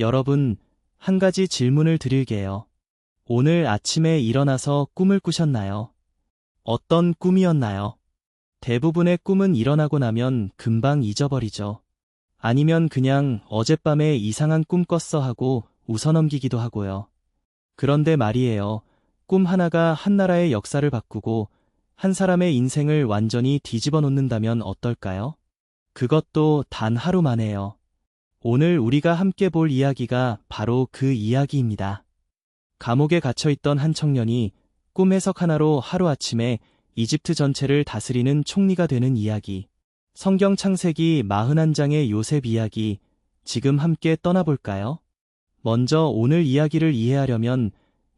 여러분, 한 가지 질문을 드릴게요. 오늘 아침에 일어나서 꿈을 꾸셨나요? 어떤 꿈이었나요? 대부분의 꿈은 일어나고 나면 금방 잊어버리죠. 아니면 그냥 어젯밤에 이상한 꿈 꿨어 하고 웃어넘기기도 하고요. 그런데 말이에요. 꿈 하나가 한 나라의 역사를 바꾸고 한 사람의 인생을 완전히 뒤집어 놓는다면 어떨까요? 그것도 단 하루 만에요. 오늘 우리가 함께 볼 이야기가 바로 그 이야기입니다. 감옥에 갇혀있던 한 청년이 꿈 해석 하나로 하루아침에 이집트 전체를 다스리는 총리가 되는 이야기. 성경 창세기 41장의 요셉 이야기, 지금 함께 떠나볼까요? 먼저 오늘 이야기를 이해하려면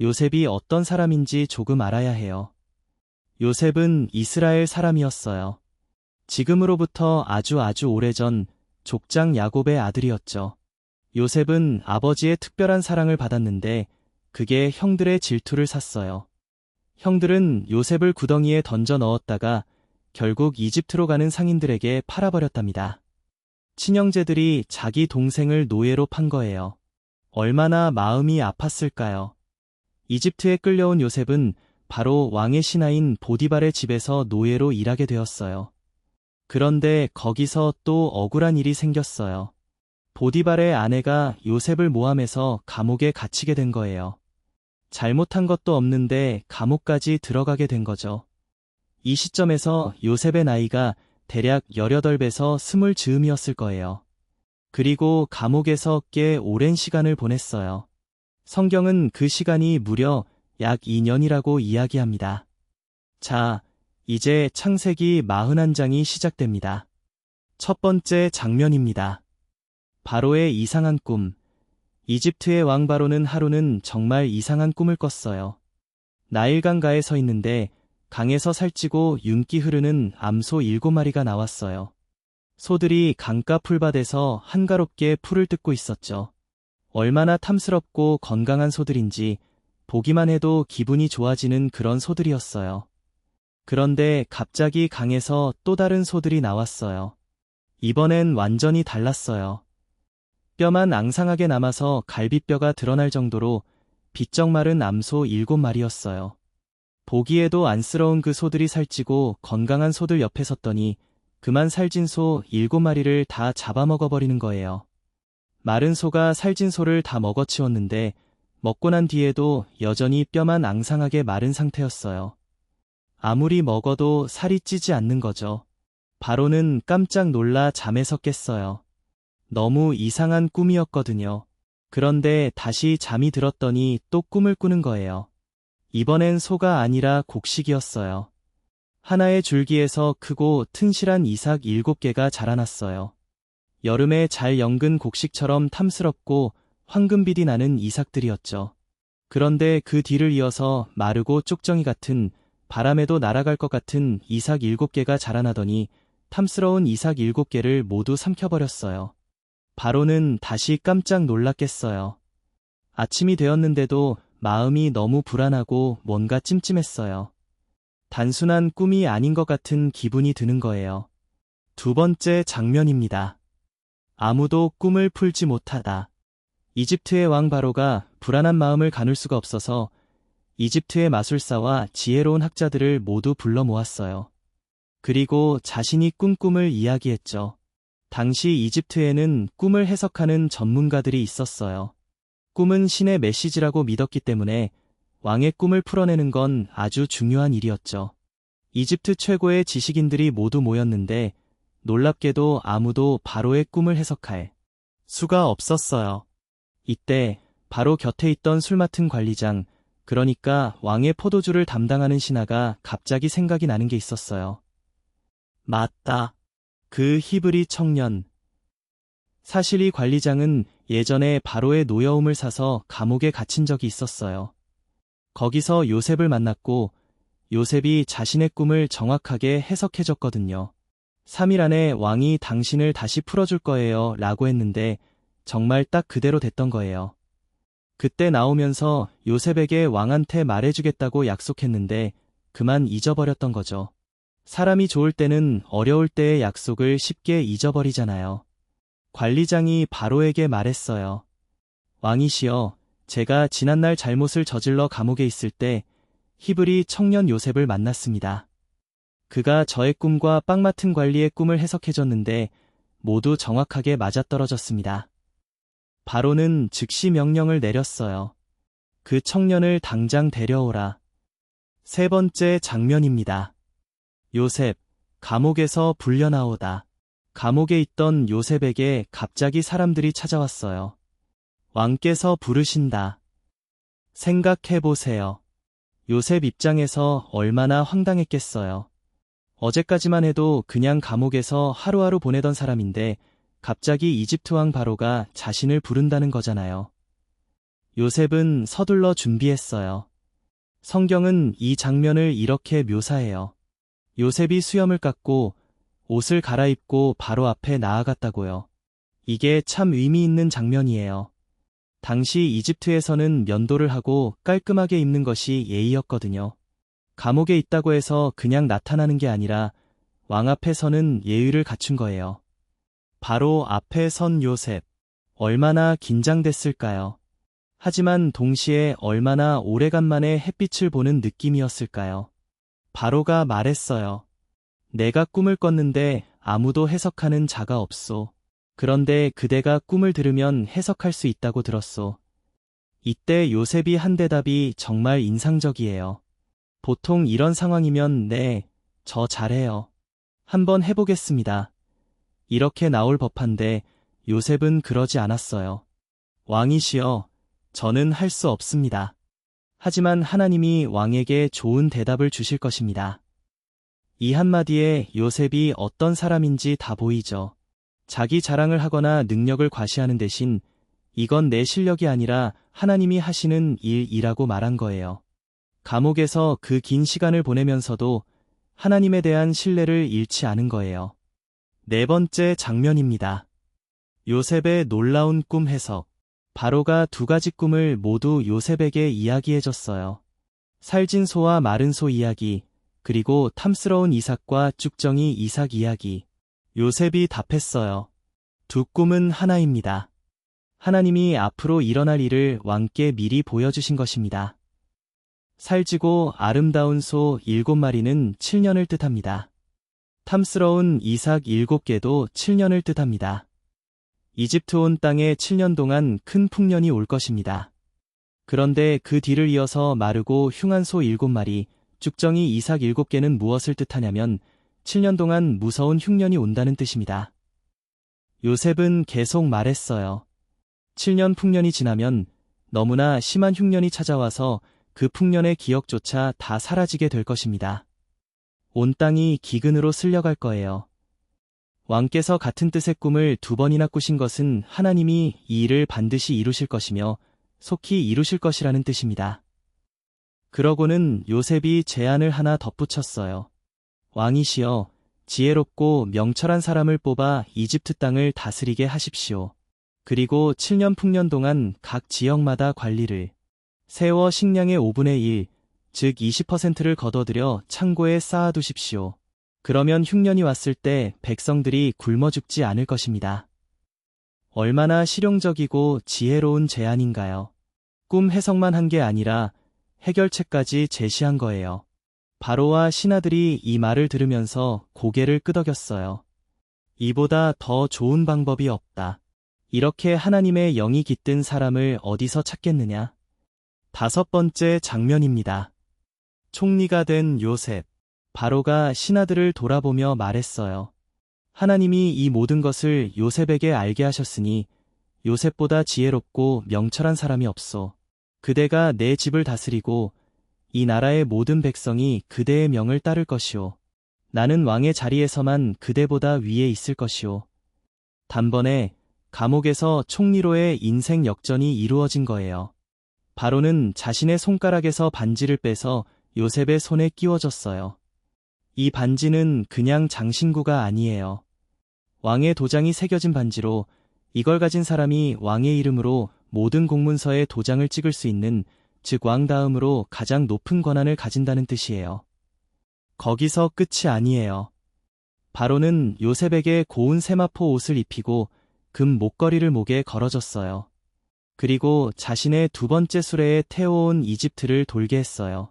요셉이 어떤 사람인지 조금 알아야 해요. 요셉은 이스라엘 사람이었어요. 지금으로부터 아주 오래전 족장 야곱의 아들이었죠. 요셉은 아버지의 특별한 사랑을 받았는데 그게 형들의 질투를 샀어요. 형들은 요셉을 구덩이에 던져 넣었다가 결국 이집트로 가는 상인들에게 팔아버렸답니다. 친형제들이 자기 동생을 노예로 판 거예요. 얼마나 마음이 아팠을까요? 이집트에 끌려온 요셉은 바로 왕의 신하인 보디발의 집에서 노예로 일하게 되었어요. 그런데 거기서 또 억울한 일이 생겼어요. 보디발의 아내가 요셉을 모함해서 감옥에 갇히게 된 거예요. 잘못한 것도 없는데 감옥까지 들어가게 된 거죠. 이 시점에서 요셉의 나이가 대략 18에서 20즈음이었을 거예요. 그리고 감옥에서 꽤 오랜 시간을 보냈어요. 성경은 그 시간이 무려 약 2년이라고 이야기합니다. 자, 이제 창세기 41장이 시작됩니다. 첫 번째 장면입니다. 바로의 이상한 꿈. 이집트의 왕 바로는 하루는 정말 이상한 꿈을 꿨어요. 나일강가에 서 있는데 강에서 살찌고 윤기 흐르는 암소 7마리가 나왔어요. 소들이 강가 풀밭에서 한가롭게 풀을 뜯고 있었죠. 얼마나 탐스럽고 건강한 소들인지 보기만 해도 기분이 좋아지는 그런 소들이었어요. 그런데 갑자기 강에서 또 다른 소들이 나왔어요. 이번엔 완전히 달랐어요. 뼈만 앙상하게 남아서 갈비뼈가 드러날 정도로 비쩍 마른 암소 7마리였어요. 보기에도 안쓰러운 그 소들이 살찌고 건강한 소들 옆에 섰더니 그만 살찐 소 7마리를 다 잡아먹어버리는 거예요. 마른 소가 살찐 소를 다 먹어치웠는데 먹고 난 뒤에도 여전히 뼈만 앙상하게 마른 상태였어요. 아무리 먹어도 살이 찌지 않는 거죠. 바로는 깜짝 놀라 잠에서 깼어요. 너무 이상한 꿈이었거든요. 그런데 다시 잠이 들었더니 또 꿈을 꾸는 거예요. 이번엔 소가 아니라 곡식이었어요. 하나의 줄기에서 크고 튼실한 이삭 7개가 자라났어요. 여름에 잘 연근 곡식처럼 탐스럽고 황금빛이 나는 이삭들이었죠. 그런데 그 뒤를 이어서 마르고 쪽정이 같은, 바람에도 날아갈 것 같은 이삭 7개가 자라나더니 탐스러운 이삭 7개를 모두 삼켜버렸어요. 바로는 다시 깜짝 놀랐겠어요. 아침이 되었는데도 마음이 너무 불안하고 뭔가 찜찜했어요. 단순한 꿈이 아닌 것 같은 기분이 드는 거예요. 두 번째 장면입니다. 아무도 꿈을 풀지 못하다. 이집트의 왕 바로가 불안한 마음을 가눌 수가 없어서 이집트의 마술사와 지혜로운 학자들을 모두 불러 모았어요. 그리고 자신이 꾼 꿈을 이야기했죠. 당시 이집트에는 꿈을 해석하는 전문가들이 있었어요. 꿈은 신의 메시지라고 믿었기 때문에 왕의 꿈을 풀어내는 건 아주 중요한 일이었죠. 이집트 최고의 지식인들이 모두 모였는데 놀랍게도 아무도 바로의 꿈을 해석할 수가 없었어요. 이때 바로 곁에 있던 술 맡은 관리장, 그러니까 왕의 포도주를 담당하는 신하가 갑자기 생각이 나는 게 있었어요. 맞다. 그 히브리 청년. 사실 이 관리장은 예전에 바로의 노여움을 사서 감옥에 갇힌 적이 있었어요. 거기서 요셉을 만났고 요셉이 자신의 꿈을 정확하게 해석해줬거든요. 3일 안에 왕이 당신을 다시 풀어줄 거예요 라고 했는데 정말 딱 그대로 됐던 거예요. 그때 나오면서 요셉에게 왕한테 말해주겠다고 약속했는데 그만 잊어버렸던 거죠. 사람이 좋을 때는 어려울 때의 약속을 쉽게 잊어버리잖아요. 관리장이 바로에게 말했어요. 왕이시여, 제가 지난날 잘못을 저질러 감옥에 있을 때 히브리 청년 요셉을 만났습니다. 그가 저의 꿈과 빵 맡은 관리의 꿈을 해석해줬는데 모두 정확하게 맞아떨어졌습니다. 바로는 즉시 명령을 내렸어요. 그 청년을 당장 데려오라. 세 번째 장면입니다. 요셉, 감옥에서 불려나오다. 감옥에 있던 요셉에게 갑자기 사람들이 찾아왔어요. 왕께서 부르신다. 생각해보세요. 요셉 입장에서 얼마나 황당했겠어요. 어제까지만 해도 그냥 감옥에서 하루하루 보내던 사람인데 갑자기 이집트 왕 바로가 자신을 부른다는 거잖아요. 요셉은 서둘러 준비했어요. 성경은 이 장면을 이렇게 묘사해요. 요셉이 수염을 깎고 옷을 갈아입고 바로 앞에 나아갔다고요. 이게 참 의미 있는 장면이에요. 당시 이집트에서는 면도를 하고 깔끔하게 입는 것이 예의였거든요. 감옥에 있다고 해서 그냥 나타나는 게 아니라 왕 앞에서는 예의를 갖춘 거예요. 바로 앞에 선 요셉. 얼마나 긴장됐을까요? 하지만 동시에 얼마나 오래간만에 햇빛을 보는 느낌이었을까요? 바로가 말했어요. 내가 꿈을 꿨는데 아무도 해석하는 자가 없소. 그런데 그대가 꿈을 들으면 해석할 수 있다고 들었소. 이때 요셉이 한 대답이 정말 인상적이에요. 보통 이런 상황이면 네, 저 잘해요. 한번 해보겠습니다. 이렇게 나올 법한데 요셉은 그러지 않았어요. 왕이시여, 저는 할 수 없습니다. 하지만 하나님이 왕에게 좋은 대답을 주실 것입니다. 이 한마디에 요셉이 어떤 사람인지 다 보이죠. 자기 자랑을 하거나 능력을 과시하는 대신 이건 내 실력이 아니라 하나님이 하시는 일이라고 말한 거예요. 감옥에서 그 긴 시간을 보내면서도 하나님에 대한 신뢰를 잃지 않은 거예요. 네 번째 장면입니다. 요셉의 놀라운 꿈 해석. 바로가 두 가지 꿈을 모두 요셉에게 이야기해줬어요. 살진 소와 마른 소 이야기, 그리고 탐스러운 이삭과 쭉정이 이삭 이야기. 요셉이 답했어요. 두 꿈은 하나입니다. 하나님이 앞으로 일어날 일을 왕께 미리 보여주신 것입니다. 살지고 아름다운 소 7마리는 7년을 뜻합니다. 탐스러운 이삭 7개도 7년을 뜻합니다. 이집트 온 땅에 7년 동안 큰 풍년이 올 것입니다. 그런데 그 뒤를 이어서 마르고 흉한 소 7마리, 쭉정이 이삭 7개는 무엇을 뜻하냐면 7년 동안 무서운 흉년이 온다는 뜻입니다. 요셉은 계속 말했어요. 7년 풍년이 지나면 너무나 심한 흉년이 찾아와서 그 풍년의 기억조차 다 사라지게 될 것입니다. 온 땅이 기근으로 쓸려갈 거예요. 왕께서 같은 뜻의 꿈을 2번이나 꾸신 것은 하나님이 이 일을 반드시 이루실 것이며 속히 이루실 것이라는 뜻입니다. 그러고는 요셉이 제안을 하나 덧붙였어요. 왕이시여, 지혜롭고 명철한 사람을 뽑아 이집트 땅을 다스리게 하십시오. 그리고 7년 풍년 동안 각 지역마다 관리를 세워 식량의 5분의 1, 즉 20%를 거둬들여 창고에 쌓아두십시오. 그러면 흉년이 왔을 때 백성들이 굶어 죽지 않을 것입니다. 얼마나 실용적이고 지혜로운 제안인가요? 꿈 해석만 한 게 아니라 해결책까지 제시한 거예요. 바로와 신하들이 이 말을 들으면서 고개를 끄덕였어요. 이보다 더 좋은 방법이 없다. 이렇게 하나님의 영이 깃든 사람을 어디서 찾겠느냐? 5번째 장면입니다. 총리가 된 요셉. 바로가 신하들을 돌아보며 말했어요. 하나님이 이 모든 것을 요셉에게 알게 하셨으니 요셉보다 지혜롭고 명철한 사람이 없소. 그대가 내 집을 다스리고 이 나라의 모든 백성이 그대의 명을 따를 것이오. 나는 왕의 자리에서만 그대보다 위에 있을 것이오. 단번에 감옥에서 총리로의 인생 역전이 이루어진 거예요. 바로는 자신의 손가락에서 반지를 빼서 요셉의 손에 끼워줬어요. 이 반지는 그냥 장신구가 아니에요. 왕의 도장이 새겨진 반지로 이걸 가진 사람이 왕의 이름으로 모든 공문서에 도장을 찍을 수 있는, 즉 왕 다음으로 가장 높은 권한을 가진다는 뜻이에요. 거기서 끝이 아니에요. 바로는 요셉에게 고운 세마포 옷을 입히고 금 목걸이를 목에 걸어줬어요. 그리고 자신의 두 번째 수레에 태워온 이집트를 돌게 했어요.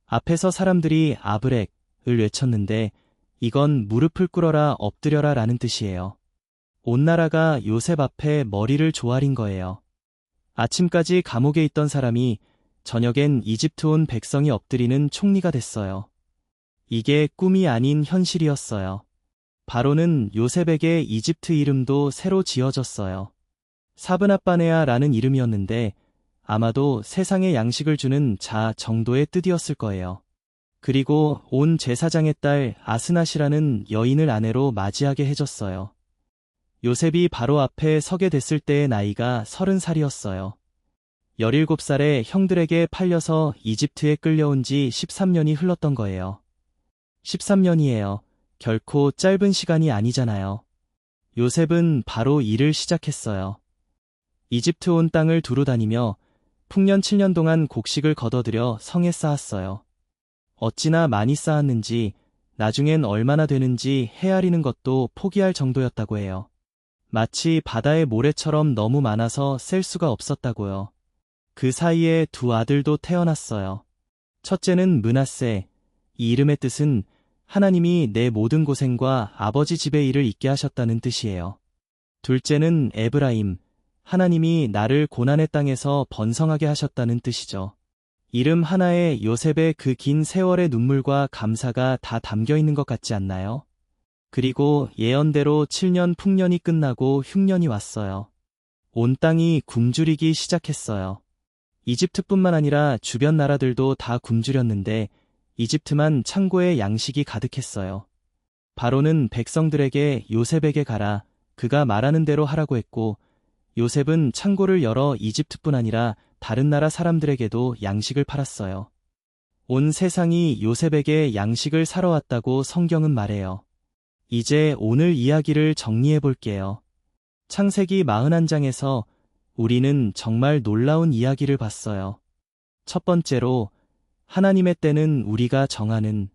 앞에서 사람들이 아브렉을 외쳤는데 이건 무릎을 꿇어라 엎드려라 라는 뜻이에요. 온 나라가 요셉 앞에 머리를 조아린 거예요. 아침까지 감옥에 있던 사람이 저녁엔 이집트 온 백성이 엎드리는 총리가 됐어요. 이게 꿈이 아닌 현실이었어요. 바로는 요셉에게 이집트 이름도 새로 지어졌어요. 사브낫바네아라는 이름이었는데 아마도 세상에 양식을 주는 자 정도의 뜻이었을 거예요. 그리고 온 제사장의 딸 아스낫이라는 여인을 아내로 맞이하게 해줬어요. 요셉이 바로 앞에 서게 됐을 때의 나이가 30살이었어요. 17살에 형들에게 팔려서 이집트에 끌려온 지 13년이 흘렀던 거예요. 13년이에요. 결코 짧은 시간이 아니잖아요. 요셉은 바로 일을 시작했어요. 이집트 온 땅을 두루 다니며 풍년 7년 동안 곡식을 걷어들여 성에 쌓았어요. 어찌나 많이 쌓았는지 나중엔 얼마나 되는지 헤아리는 것도 포기할 정도였다고 해요. 마치 바다의 모래처럼 너무 많아서 셀 수가 없었다고요. 그 사이에 두 아들도 태어났어요. 첫째는 므낫세. 이 이름의 뜻은 하나님이 내 모든 고생과 아버지 집의 일을 잊게 하셨다는 뜻이에요. 둘째는 에브라임. 하나님이 나를 고난의 땅에서 번성하게 하셨다는 뜻이죠. 이름 하나에 요셉의 그 긴 세월의 눈물과 감사가 다 담겨 있는 것 같지 않나요? 그리고 예언대로 7년 풍년이 끝나고 흉년이 왔어요. 온 땅이 굶주리기 시작했어요. 이집트뿐만 아니라 주변 나라들도 다 굶주렸는데 이집트만 창고에 양식이 가득했어요. 바로는 백성들에게 요셉에게 가라, 그가 말하는 대로 하라고 했고 요셉은 창고를 열어 이집트뿐 아니라 다른 나라 사람들에게도 양식을 팔았어요. 온 세상이 요셉에게 양식을 사러 왔다고 성경은 말해요. 이제 오늘 이야기를 정리해 볼게요. 창세기 41장에서 우리는 정말 놀라운 이야기를 봤어요. 첫 번째로, 하나님의 때는 우리가 정하는